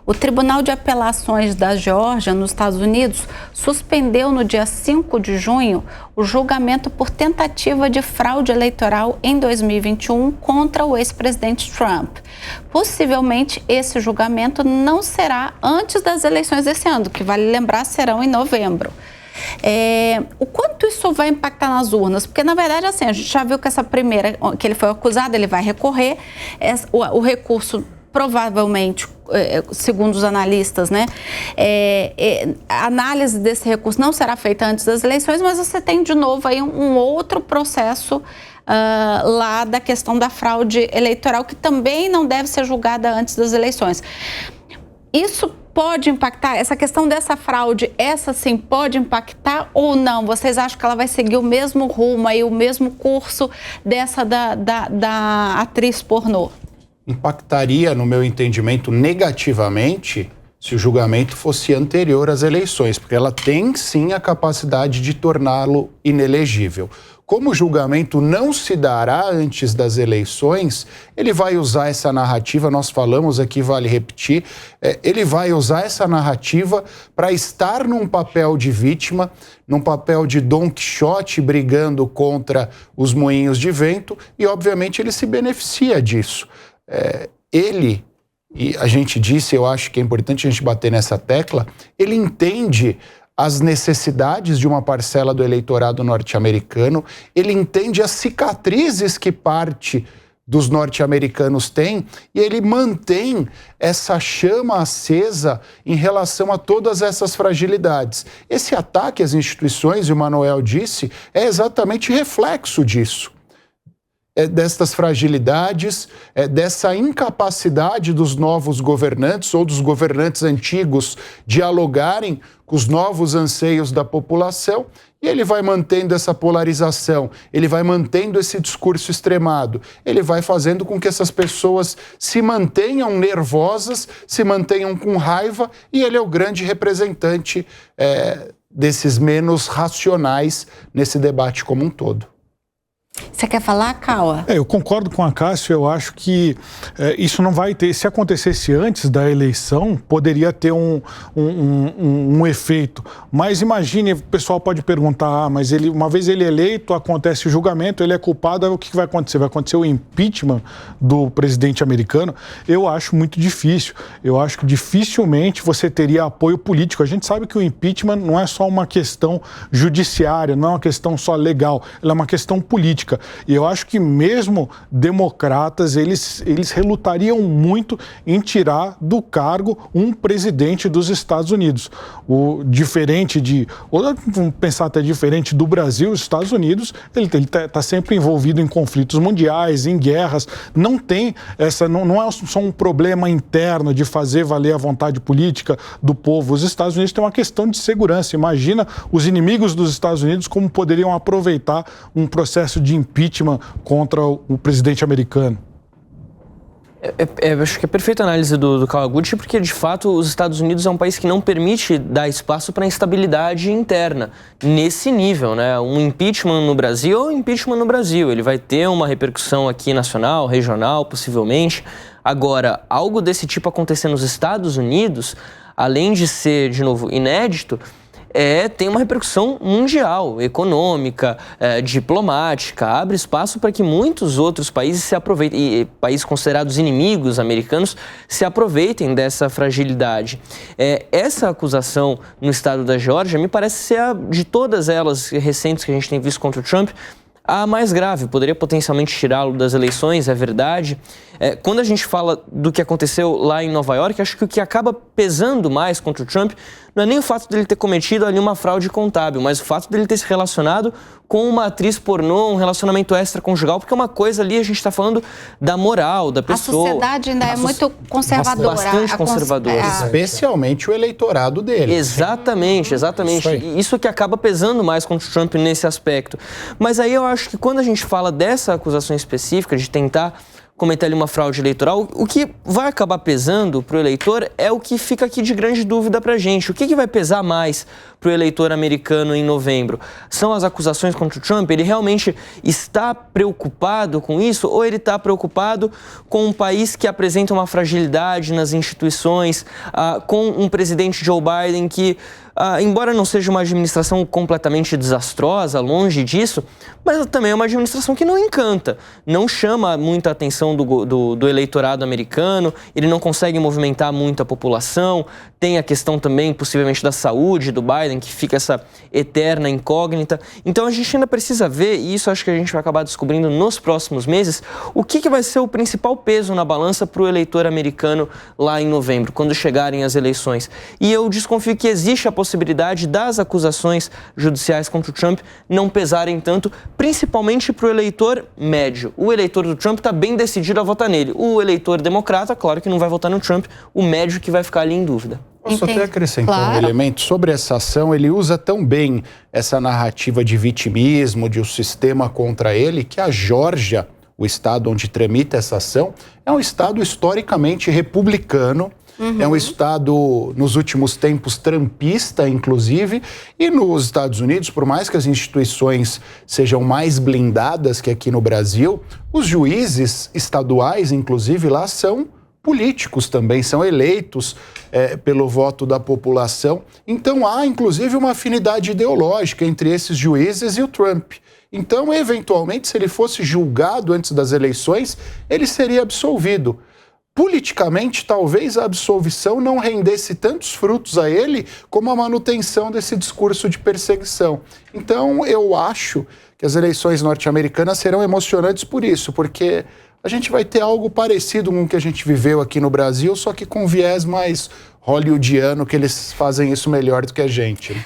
O Tribunal de Apelações da Geórgia, nos Estados Unidos, suspendeu no dia 5 de junho o julgamento por tentativa de fraude eleitoral em 2021 contra o ex-presidente Trump. Possivelmente, esse julgamento não será antes das eleições desse ano, que vale lembrar serão em novembro. O quanto isso vai impactar nas urnas? Porque, na verdade, assim, a gente já viu que essa primeira, que ele foi acusado, ele vai recorrer, o recurso provavelmente, segundo os analistas, né, a análise desse recurso não será feita antes das eleições, mas você tem de novo aí um outro processo lá da questão da fraude eleitoral, que também não deve ser julgada antes das eleições. Isso pode impactar, essa questão dessa fraude, essa sim pode impactar ou não? Vocês acham que ela vai seguir o mesmo rumo aí, o mesmo curso dessa da atriz pornô? Impactaria, no meu entendimento, negativamente se o julgamento fosse anterior às eleições, porque ela tem sim a capacidade de torná-lo inelegível. Como o julgamento não se dará antes das eleições, ele vai usar essa narrativa, nós falamos aqui, vale repetir, ele vai usar essa narrativa para estar num papel de vítima, num papel de Dom Quixote brigando contra os moinhos de vento, e obviamente ele se beneficia disso. E a gente disse, eu acho que é importante a gente bater nessa tecla, ele entende as necessidades de uma parcela do eleitorado norte-americano, ele entende as cicatrizes que parte dos norte-americanos tem e ele mantém essa chama acesa em relação a todas essas fragilidades. Esse ataque às instituições, e o Manuel disse, é exatamente reflexo disso. Destas fragilidades, dessa incapacidade dos novos governantes ou dos governantes antigos dialogarem com os novos anseios da população, e ele vai mantendo essa polarização, ele vai mantendo esse discurso extremado, ele vai fazendo com que essas pessoas se mantenham nervosas, se mantenham com raiva, e ele é o grande representante desses menos racionais nesse debate como um todo. Você quer falar, Cauã? Eu concordo com a Cássio, eu acho que isso não vai ter, se acontecesse antes da eleição, poderia ter um efeito. Mas imagine, o pessoal pode perguntar, mas uma vez ele eleito, acontece o julgamento, ele é culpado, o que vai acontecer? Vai acontecer o impeachment do presidente americano? Eu acho muito difícil. Eu acho que dificilmente você teria apoio político. A gente sabe que o impeachment não é só uma questão judiciária, não é uma questão só legal, ela é uma questão política. E eu acho que mesmo democratas, eles relutariam muito em tirar do cargo um presidente dos Estados Unidos. Vamos pensar até diferente do Brasil, os Estados Unidos, ele está sempre envolvido em conflitos mundiais, em guerras, não tem não é só um problema interno de fazer valer a vontade política do povo. Os Estados Unidos têm uma questão de segurança. Imagina os inimigos dos Estados Unidos como poderiam aproveitar um processo de impeachment contra o presidente americano. Acho que é perfeita a análise do Kawaguchi, porque de fato os Estados Unidos é um país que não permite dar espaço para instabilidade interna nesse nível, né? Um impeachment no Brasil ou impeachment no Brasil, ele vai ter uma repercussão aqui nacional, regional, possivelmente. Agora, algo desse tipo acontecer nos Estados Unidos, além de ser, de novo, inédito, tem uma repercussão mundial, econômica, diplomática, abre espaço para que muitos outros países se aproveitem, e países considerados inimigos americanos, se aproveitem dessa fragilidade. Essa acusação no estado da Geórgia me parece ser, de todas elas recentes que a gente tem visto contra o Trump, a mais grave, poderia potencialmente tirá-lo das eleições, é verdade. Quando a gente fala do que aconteceu lá em Nova York, acho que o que acaba pesando mais contra o Trump não é nem o fato dele ter cometido ali uma fraude contábil, mas o fato dele ter se relacionado com uma atriz pornô, um relacionamento extraconjugal, porque uma coisa ali a gente está falando da moral, da pessoa. A sociedade ainda é muito conservadora. Bastante conservadora. Especialmente o eleitorado dele. Exatamente. Isso que acaba pesando mais contra o Trump nesse aspecto. Mas aí eu acho que quando a gente fala dessa acusação específica de tentar cometer ali uma fraude eleitoral, o que vai acabar pesando para o eleitor é o que fica aqui de grande dúvida para a gente. O que vai pesar mais para o eleitor americano em novembro? São as acusações contra o Trump? Ele realmente está preocupado com isso ou ele está preocupado com um país que apresenta uma fragilidade nas instituições, com um presidente Joe Biden que, embora não seja uma administração completamente desastrosa, longe disso, mas também é uma administração que não encanta, não chama muita atenção do eleitorado americano, ele não consegue movimentar muito a população, tem a questão também, possivelmente, da saúde do Biden, que fica essa eterna incógnita. Então a gente ainda precisa ver, e isso acho que a gente vai acabar descobrindo nos próximos meses, o que vai ser o principal peso na balança para o eleitor americano lá em novembro, quando chegarem as eleições. E eu desconfio que existe a possibilidade das acusações judiciais contra o Trump não pesarem tanto, principalmente para o eleitor médio. O eleitor do Trump está bem decidido a votar nele. O eleitor democrata, claro que não vai votar no Trump, o médio que vai ficar ali em dúvida. Posso até acrescentar um elemento sobre essa ação. Ele usa tão bem essa narrativa de vitimismo, de um sistema contra ele, que a Geórgia, o estado onde tramita essa ação, é um estado historicamente republicano. É um estado, nos últimos tempos, trumpista, inclusive, e nos Estados Unidos, por mais que as instituições sejam mais blindadas que aqui no Brasil, os juízes estaduais, inclusive, lá são políticos também, são eleitos pelo voto da população. Então há, inclusive, uma afinidade ideológica entre esses juízes e o Trump. Então, eventualmente, se ele fosse julgado antes das eleições, ele seria absolvido. Politicamente, talvez a absolvição não rendesse tantos frutos a ele como a manutenção desse discurso de perseguição. Então, eu acho que as eleições norte-americanas serão emocionantes por isso, porque a gente vai ter algo parecido com o que a gente viveu aqui no Brasil, só que com viés mais hollywoodiano, que eles fazem isso melhor do que a gente.